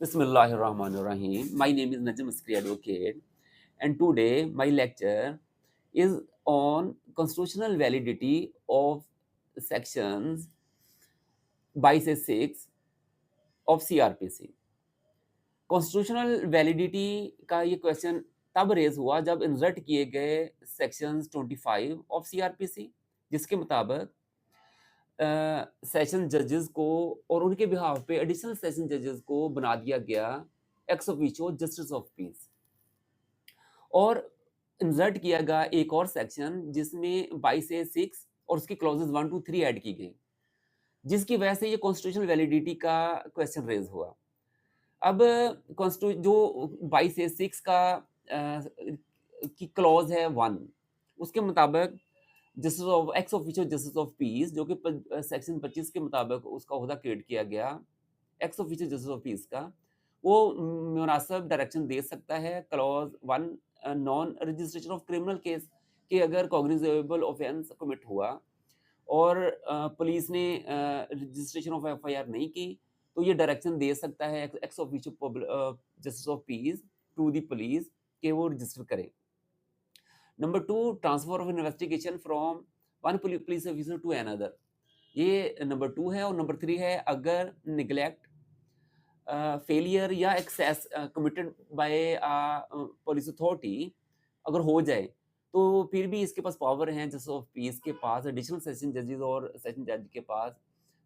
Bismillahirrahmanirrahim. My name is Najm Askari Advocate, and today my lecture is on constitutional validity of sections 22 से 6 of CRPC. Constitutional validity का ये question तब raise हुआ जब insert किए गए सेक्शंस 25 ऑफ सीआरपीसी, जिसके मुताबिक सेशन जजेस को और उनके बिहाफ पे एडिशनल सेशन जजेस को बना दिया गया x officio justice of piece, और इंसर्ट किया गया एक और सेक्शन जिसमें 22 से 6 और उसकी क्लॉजेस 1 टू 3 ऐड की गई, जिसकी वजह से ये कॉन्स्टिट्यूशनल वैलिडिटी का क्वेश्चन रेज हुआ। अब जो 22 से 6 का की क्लॉज है 1, उसके मुताबिक justice of x officio justice of piece, जो कि सेक्शन 25 के मुताबिक उसका ओहदा क्रिएट किया गया x officio justice of piece का, वो मुनासिब डायरेक्शन दे सकता है clause 1 non registration of criminal case कि अगर कॉग्निजेबल ऑफेंस कमिट हुआ और पुलिस ने रजिस्ट्रेशन ऑफ एफआईआर नहीं की, तो ये डायरेक्शन दे सकता है ex officio justice of peace to the police कि वो रजिस्टर करे। Number 2, transfer of investigation from one police officer to another, ये नंबर 2 है। और नंबर 3 है अगर निगलेक्ट, फेलियर या excess committed by police authority अगर हो जाए, तो फिर भी इसके पास पावर है जस्टिस ऑफ पीस के पास, एडिशनल सेशन जजेस और सेशन जज के पास,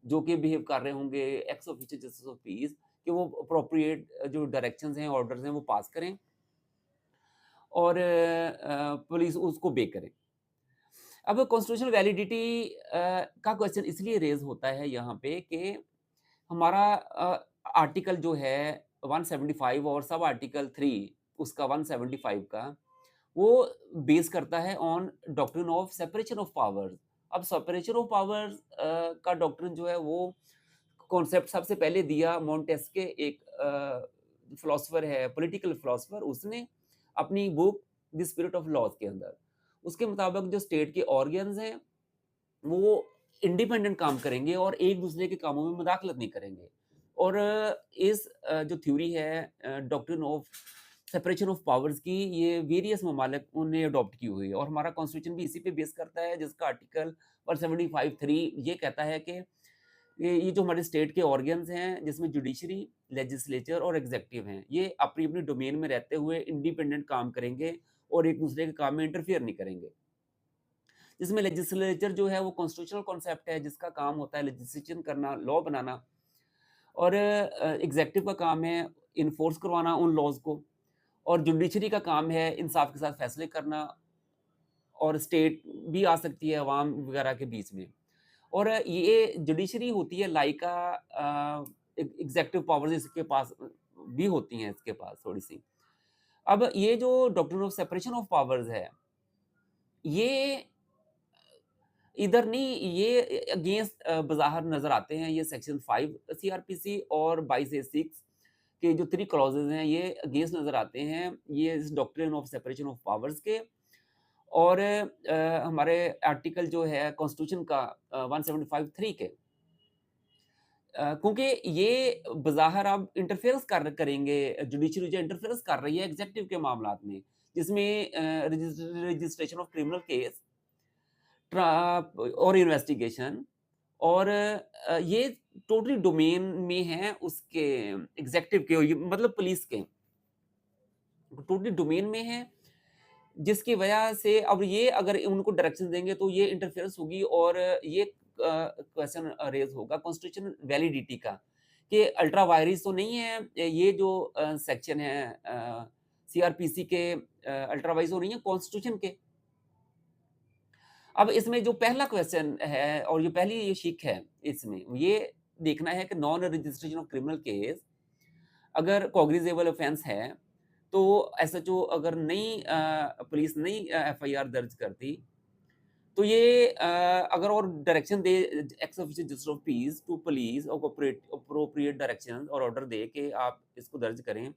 जो कि बिहेव कर रहे होंगे x officio justice of piece, कि वो अप्रोप्रिएट जो डायरेक्शंस हैं, ऑर्डर्स हैं, वो पास करें और पुलिस उसको बे करे। अब कॉन्स्टिट्यूशनल वैलिडिटी का क्वेश्चन इसलिए रेज होता है यहाँ पे कि हमारा आर्टिकल जो है 175 और सब आर्टिकल 3 उसका 175 का, वो बेस करता है on doctrine of separation of powers. अब सेपरेशन ऑफ पावर्स का डॉक्ट्रिन जो है वो कॉन्सेप्ट सबसे पहले दिया मोंटेस्के, एक फिलोसोफर है, पॉलिटिकल फिलोसोफर, उसने अपनी book the spirit of laws के अंदर। उसके मुताबिक जो स्टेट के ऑर्गन्स हैं वो इंडिपेंडेंट काम करेंगे और एक दूसरे के कामों में मुदाखलत नहीं करेंगे। और इस जो थ्योरी है doctrine of separation of powers की, ये वेरियस ममालिक उन्हें अडॉप्ट की हुई है और हमारा कॉन्स्टिट्यूशन भी इसी पे बेस करता है, जिसका आर्टिकल 175(3) ये कहता है कि ये जो हमारे स्टेट के ऑर्गन्स हैं, जिसमें जुडिशरी, लेजिस्लेचर और एग्जीक्यूटिव हैं, ये अपनी अपनी डोमेन में रहते हुए इंडिपेंडेंट काम करेंगे और एक दूसरे के काम में इंटरफियर नहीं करेंगे। जिसमें लेजिस्लेचर जो है वो कॉन्स्टिट्यूशनल कॉन्सेप्ट है, जिसका काम होता है लेजिस्लेशन करना, लॉ बनाना, और एग्जीक्यूटिव का काम है इन्फोर्स करवाना उन लॉज को, और जुडिशरी का काम है इंसाफ के साथ फैसले करना, और स्टेट भी आ सकती है अवाम वगैरह के बीच में। और ये जुडिशरी होती है लाइक एग्जीक्यूटिव पावर्स इसके पास भी होती हैं, इसके पास थोड़ी-सी। अब ये जो doctrine of separation of powers है, ये इधर नहीं, ये अगेंस्ट बज़ाहिर नज़र आते हैं, ये सेक्शन 5 सीआरपीसी और 22 ए 6 के जो 3 क्लॉज़ेज़ हैं, ये अगेंस्ट नज़र आते हैं, ये इस doctrine of separation of powers के। और हमारे आर्टिकल जो है कॉन्स्टिट्यूशन का 175(3) के, क्योंकि ये बज़ाहिर अब इंटरफेरेंस करेंगे, जुडिशरी जो इंटरफेरेंस कर रही है एग्ज़ेक्युटिव के मामलात में, जिसमें रजिस्ट्रेशन ऑफ क्रिमिनल केस ट्रा और इन्वेस्टिगेशन, और ये टोटली डोमेन में है उसके एग्ज़ेक्युटिव के, और ये मतलब पुलिस के, टोटली डोमेन में है, जिसकी वजह से अब ये अगर उनको डायरेक्शन देंगे तो ये इंटरफेरेंस होगी, और ये क्वेश्चन रेज़ होगा कॉन्स्टिट्यूशन वैलिडिटी का, कि अल्ट्रा वायरेस तो नहीं है ये जो सेक्शन है सीआरपीसी के, अल्ट्रा वायरेस तो नहीं है कॉन्स्टिट्यूशन के। अब इसमें जो पहला क्वेश्चन है और जो पहली ये शिक है इसमें, ये देखना है कि non registration of criminal case अगर कॉग्निजेबल ऑफेंस है, तो एसएचओ अगर नहीं पुलिस नहीं एफआईआर दर्ज करती, तो ये अगर और डायरेक्शन दे ex officio justice of peace to police और अप्रोप्रिएट डायरेक्शन और ऑर्डर दे कि आप इसको दर्ज करें,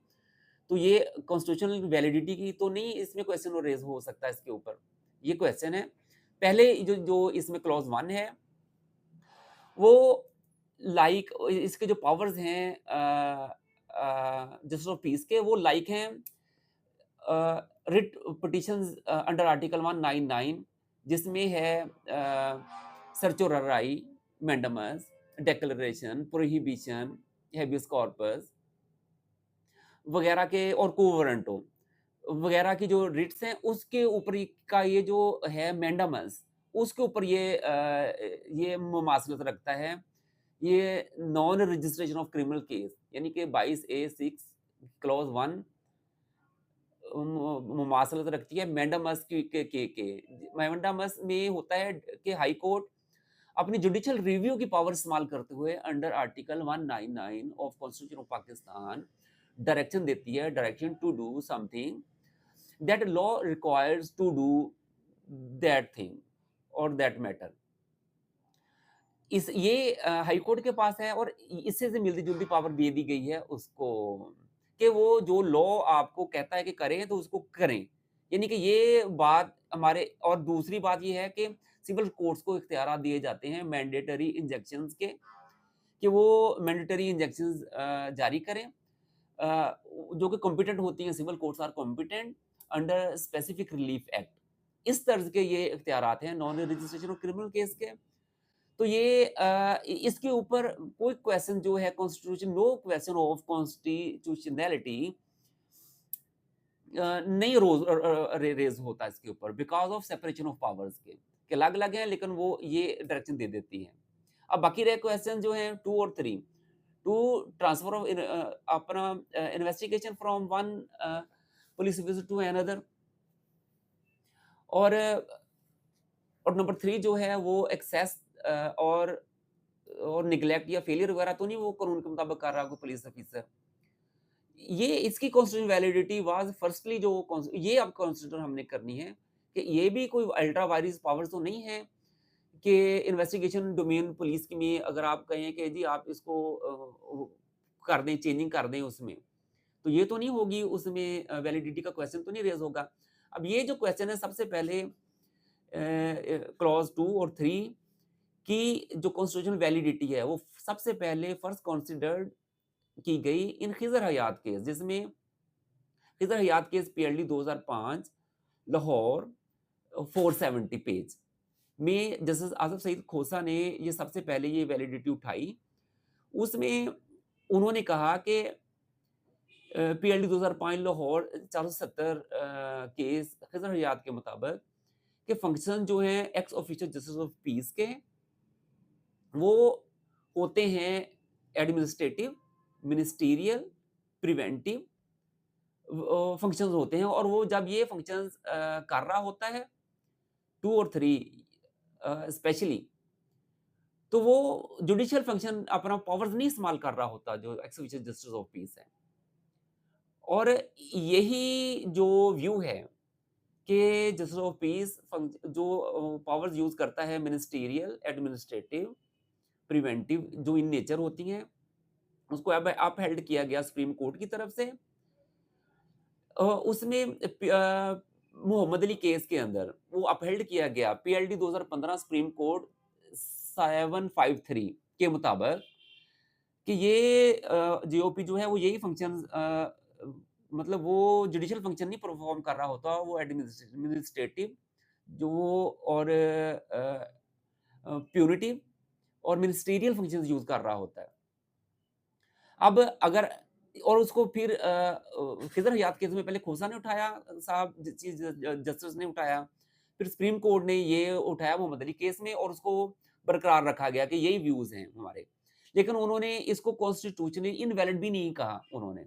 तो ये कॉन्स्टिट्यूशनल वैलिडिटी की तो नहीं इसमें क्वेश्चन रेज हो सकता है इसके ऊपर। ये क्वेश्चन है। पहले जो जो इसमें क्लॉज 1 है, वो लाइक इसके जो पावर्स हैं जस्टिस ऑफ पीस के, वो लाइक हैं रिट पिटिशंस अंडर आर्टिकल 199, जिसमें है certiorari, mandamus, declaration, prohibition, habeas corpus वगैरह के, और को वारंटो वगैरह की जो रिट्स हैं, उसके ऊपर का ये जो है मैंडामस, उसके ऊपर ये मुमासलत रखता है। ये non registration of criminal case, यानी कि 22A6 क्लॉज 1 मुमासलत रखती है मैंडामस के। मैंडामस में होता है कि हाई कोर्ट अपनी जुडिशियल रिव्यू की पावर इस्तेमाल करते हुए under article 199 of constitution of Pakistan direction देती है, direction to do something that law requires to do that thing और दैट मैटर। इस ये हाई कोर्ट के पास है, और इससे से मिलती-जुलती पावर दे दी गई है उसको, कि वो जो लॉ आपको कहता है कि करें तो उसको करें। यानी कि ये बात हमारे, और दूसरी बात ये है कि सिविल कोर्ट्स को इख्तियारात दिए जाते हैं मैंडेटरी इंजेक्शंस के, कि वो मैंडेटरी इंजेक्शंस जारी करें, जो कि कॉम्पिटेंट होती हैं। Civil courts are competent under specific relief act. इस तर्ज के ये इख्तियारात हैं non registration of criminal case के। तो ये इसके ऊपर कोई क्वेश्चन जो है constitution, no question of constitutionality नहीं रेज होता इसके ऊपर, because of separation of powers के अलग अलग हैं, लेकिन वो ये डायरेक्शन दे देती हैं। अब बाकी रहे क्वेश्चन जो हैं 2 और 3, टू ट्रांसफर ऑफ अपना investigation from one police officer to another, और नंबर 3 जो है वो एक्सेस और निग्लेक्ट या फेलियर वगैरह तो नहीं वो कानून के मुताबिक कर रहा कोई पुलिस ऑफिसर। ये इसकी कॉन्स्टिट्यूशन वैलिडिटी वाज फर्स्टली जो ये अब कंसीडर हमने करनी है कि ये भी कोई अल्ट्रा वायरस पावर तो नहीं है कि इन्वेस्टिगेशन डोमेन पुलिस की में अगर आप कहें कि जी आप इसको कर दें, चेंजिंग कर दें उसमें, तो ये तो नहीं होगी, उसमें वैलिडिटी का क्वेश्चन तो नहीं रेज होगा। अब ये जो क्वेश्चन है सबसे पहले क्लॉज 2 और 3 की जो कॉन्स्टिट्यूशनल वैलिडिटी है वो सबसे पहले फर्स्ट कंसीडर्ड की गई इन खिजर हयात केस, जिसमें खिजर हयात केस पीएलडी 2005 लाहौर 470 पेज में जस्टिस आसिफ सईद खोसा ने ये सबसे पहले ये वैलिडिटी उठाई। उसमें उन्होंने कहा कि पीएलडी 2005 लाहौर 470 केस खिजर हयात के मुताबिक कि फंक्शन जो हैं x official justice of peace के, वो होते हैं एडमिनिस्ट्रेटिव, मिनिस्टीरियल, प्रिवेंटिव फंक्शंस होते हैं, और वो जब ये फंक्शंस कर रहा होता है 2 और 3 स्पेशली, तो वो जुडिशियल फंक्शन अपना पावर्स नहीं इस्तेमाल कर रहा होता जो x official justice of piece है। और यही जो व्यू है कि जस्टिस ऑफ पीस जो पावर्स यूज करता है मिनिस्टीरियल, एडमिनिस्ट्रेटिव, प्रिवेंटिव जो इन नेचर होती हैं, उसको अब अपहेल्ड किया गया सुप्रीम कोर्ट की तरफ से। उसमें मोहम्मद अली केस के अंदर वो अपहेल्ड किया गया पीएलडी 2015 सुप्रीम कोर्ट 753 के मुताबिक कि ये जीओपी जो है वो यही फंक्शन, मतलब वो जुडिशियल फंक्शन नहीं परफॉर्म कर रहा होता, वो एडमिनिस्ट्रेटिव जो और प्यूनिटिव और मिनिस्टीरियल फंक्शंस यूज कर रहा होता है। अब अगर और उसको फिर खिज़र हयात केस में पहले खोसा ने उठाया, साहब चीफ जस्टिस ने उठाया, फिर सुप्रीम कोर्ट ने ये उठाया मोहम्मद अली केस में, और उसको बरकरार रखा गया कि यही व्यूज हैं हमारे। लेकिन उन्होंने इसको कॉन्स्टिट्यूशनली इनवैलिड भी नहीं कहा उन्होंने।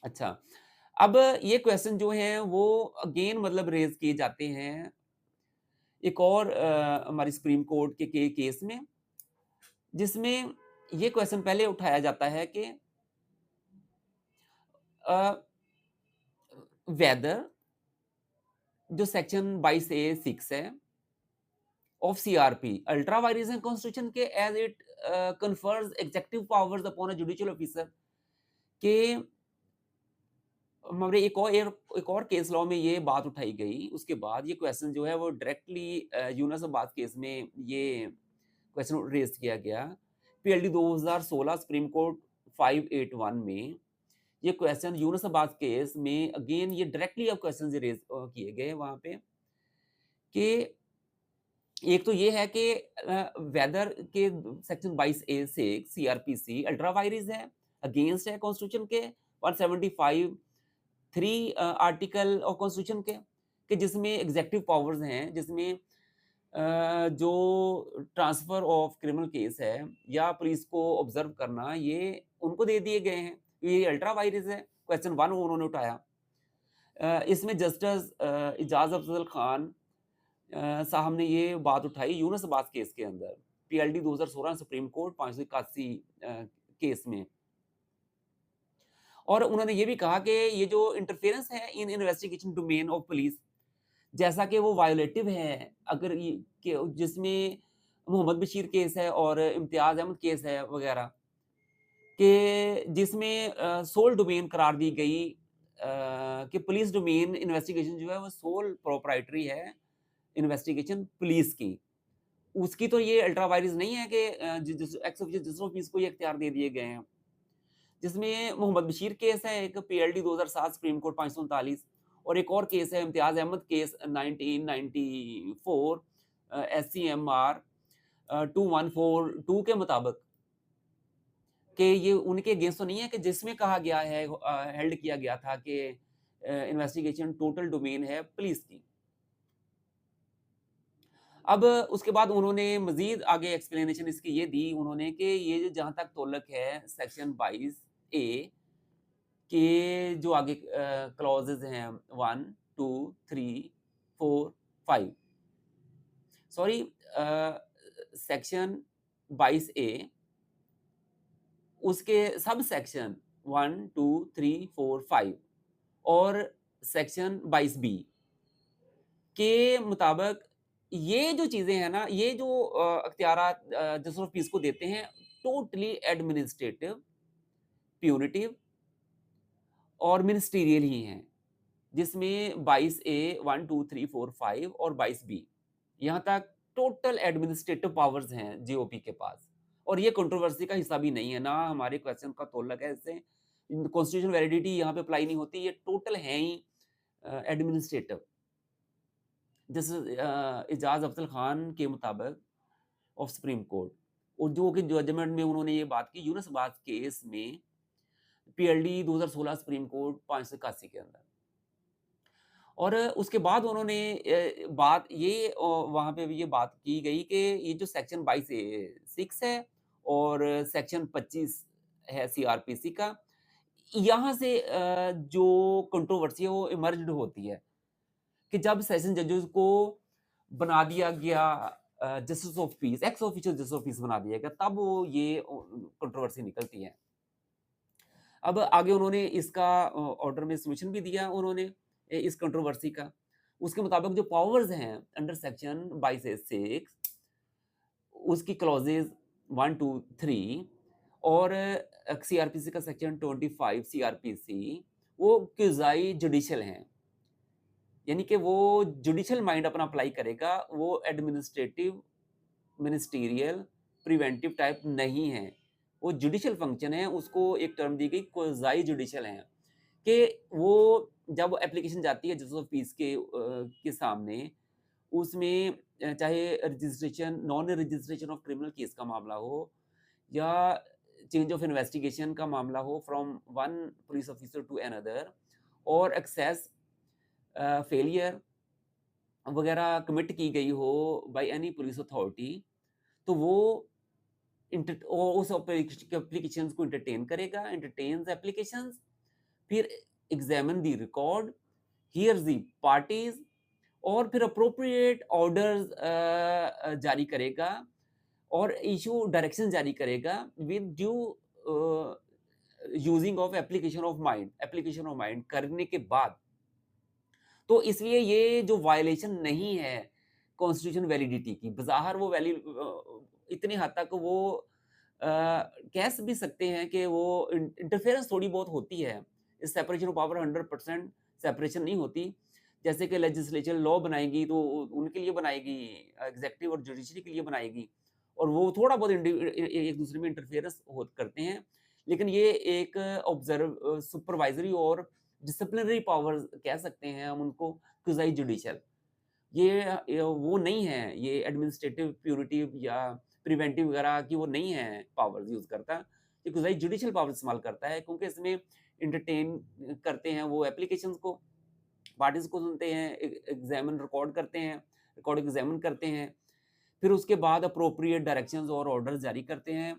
अच्छा, अब ये क्वेश्चन जो हैं वो अगेन मतलब रेज किए जाते हैं एक और हमारी सुप्रीम कोर्ट के केस में, जिसमें ये क्वेश्चन पहले उठाया जाता है कि वेदर जो सेक्शन 22A6 है ऑफ सीआरपी अल्ट्रा वायरस है कॉन्स्टिट्यूशन के, as it confers executive powers upon a judicial officer के। हमारे एक और केस लॉ में ये बात उठाई गई, उसके बाद ये क्वेश्चन जो है वो डायरेक्टली यूनुस अब्बास केस में ये क्वेश्चन रेज किया गया। पीएलडी 2016 सुप्रीम कोर्ट 581 में ये क्वेश्चन यूनुस अब्बास केस में अगेन ये डायरेक्टली अब क्वेश्चन रेज किए गए वहां पे कि एक तो ये है कि वेदर के सेक्शन 22A6 सीआरपीसी अल्ट्रा वायरिस है, अगेंस्ट है कॉन्स्टिट्यूशन के 175 3 आर्टिकल ऑफ कॉन्स्टिट्यूशन के कि जिसमें एग्जेक्टिव पावर्स हैं, जिसमें जो ट्रांसफर ऑफ क्रिमिनल केस है या पुलिस को ऑब्जर्व करना, ये उनको दे दिए गए हैं। ये अल्ट्रा वायरिस है, क्वेश्चन 1 उन्होंने उठाया। इसमें जस्टिस इजाज अफजल खान साहब ने ये बात उठाई यूनुस अब्बास केस के अंदर, पीएलडी 2016 सुप्रीम कोर्ट 581 केस में। और उन्होंने ये भी कहा कि ये जो इंटरफेरेंस है इन इन्वेस्टिगेशन डोमेन ऑफ पुलिस, जैसा कि वो वायोलेटिव है, अगर ये कि जिसमें मोहम्मद बशीर केस है और इम्तियाज अहमद केस है वगैरह, कि जिसमें सोल डोमेन करार दी गई कि पुलिस डोमेन इन्वेस्टिगेशन जो है वो सोल प्रोप्राइटरी है इन्वेस्टिगेशन पुलिस की। उसकी तो ये अल्ट्रा वायरस नहीं है कि जिस x official justice of piece को ये इख्तियार दे दिए गए हैं। जिसमें मोहम्मद बशीर केस है, एक पीएलडी 2007 सुप्रीम कोर्ट 539 और एक और केस है इम्तियाज अहमद केस 1994 एससीएमआर 2142 के मुताबिक कि ये उनके अगेंस्ट तो नहीं है, कि जिसमें कहा गया है हेल्ड किया गया था कि इन्वेस्टिगेशन टोटल डोमेन है पुलिस की। अब उसके बाद उन्होंने मजीद आगे एक्सप्लेनेशन इसकी ये दी उन्होंने कि ये जहां तक तोल्लक है सेक्शन 22A के जो आगे क्लॉजेज हैं 1 2 3 4 5 सॉरी सेक्शन 22A उसके सब सेक्शन 1 2 3 4 5 और सेक्शन 22B के मुताबिक ये जो चीजें हैं ना, ये जो अख्तियारात जस्टिस ऑफ पीस को देते हैं, टोटली एडमिनिस्ट्रेटिव, प्यूनिटिव और मिनिस्टीरियल ही हैं, जिसमें 22A 1 2 3 4 5 और 22B यहाँ तक टोटल एडमिनिस्ट्रेटिव पावर्स हैं जीओपी के पास। और ये कंट्रोवर्सी का हिस्सा भी नहीं है, ना हमारे क्वेश्चन का तोल्लक है इससे, कॉन्स्टिट्यूशन वैलिडिटी यहाँ पे अप्लाई नहीं होती, ये टोटल है ही एडमिनिस्ट्रेटिव। जैसे इजाज अफजल खान के मुताबिक ऑफ सुप्रीम कोर्ट, और जो कि जजमेंट में उन्होंने ये बात की यूनुस अब्बास केस में पीएलडी 2016 सुप्रीम कोर्ट 581 के अंदर। और उसके बाद उन्होंने बात ये वहाँ पे भी ये बात की गई कि ये जो सेक्शन 22A6 है और सेक्शन 25 है सीआरपीसी का, यहाँ से जो कंट्रोवर्सी है वो इमर्ज्ड होती है कि जब सेशन जजेस को बना दिया गया justice of piece, x official justice of piece बना दिया गया, तब वो ये कंट्रोवर्सी निकलती है। अब आगे उन्होंने इसका ऑर्डर में सॉल्यूशन भी दिया उन्होंने इस कंट्रोवर्सी का। उसके मुताबिक जो पावर्स हैं अंडर सेक्शन 22A6 उसकी क्लॉजेज 1 2 3 और सीआरपीसी का सेक्शन 25 सीआरपीसी वो क्यूजाई जुडिशियल हैं, यानी कि वो जुडिशियल माइंड अपना अप्लाई करेगा, वो एडमिनिस्ट्रेटिव, मिनिस्टीरियल, प्रिवेंटिव टाइप नहीं है, वो जुडिशियल फंक्शन है। उसको एक टर्म दी गई क्वाज़ी जुडिशियल है कि वो जब एप्लीकेशन जाती है जस्टिस ऑफ पीस के सामने, उसमें चाहे registration non registration of criminal case का मामला हो या चेंज ऑफ इन्वेस्टिगेशन का मामला हो from one police officer to another, और एक्सेस फेलियर वगैरह कमिट की गई हो बाय एनी पुलिस अथॉरिटी, तो वो उस एप्लीकेशंस को एंटरटेन करेगा, एंटरटेन्स एप्लीकेशंस, फिर examine the record, hears the parties और फिर अप्रोप्रिएट ऑर्डर्स जारी करेगा और इशू डायरेक्शन जारी करेगा with due using of application of mind करने के बाद। तो इसलिए ये जो वायलेशन नहीं है कॉन्स्टिट्यूशन वैलिडिटी की, बज़ाहिर वो इतनी हद तक वो कह भी सकते हैं कि वो इंटरफेरेंस थोड़ी बहुत होती है, इस सेपरेशन ऑफ पावर 100% सेपरेशन नहीं होती। जैसे कि लेजिस्लेचर लॉ बनाएगी तो उनके लिए बनाएगी, एग्जीक्यूटिव और जुडिशरी के लिए बनाएगी, और वो थोड़ा बहुत एक दूसरे में इंटरफेरेंस करते हैं, लेकिन ये एक सुपरवाइजरी और डिसिप्लिनरी पावर्स कह सकते हैं हम उनको, क्विज़ाई जुडिशियल। ये वो नहीं है, ये एडमिनिस्ट्रेटिव प्यूरिटी या प्रिवेंटिव वगैरह की वो नहीं है पावर्स यूज़ करता। ये क्विज़ाई जुडिशियल पावर इस्तेमाल करता है, क्योंकि इसमें एंटरटेन करते हैं वो एप्लीकेशंस को, पार्टीज़ को सुनते हैं, एग्ज़ामिन रिकॉर्ड करते हैं, रिकॉर्ड एग्ज़ामिन करते हैं, फिर उसके बाद एप्रोप्रिएट डायरेक्शंस और ऑर्डर्स जारी करते हैं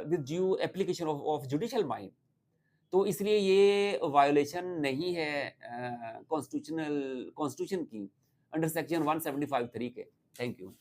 with due application of judicial mind. तो इसलिए ये वायोलेशन नहीं है कॉन्स्टिट्यूशन की अंडर सेक्शन 175(3) के। Thank you.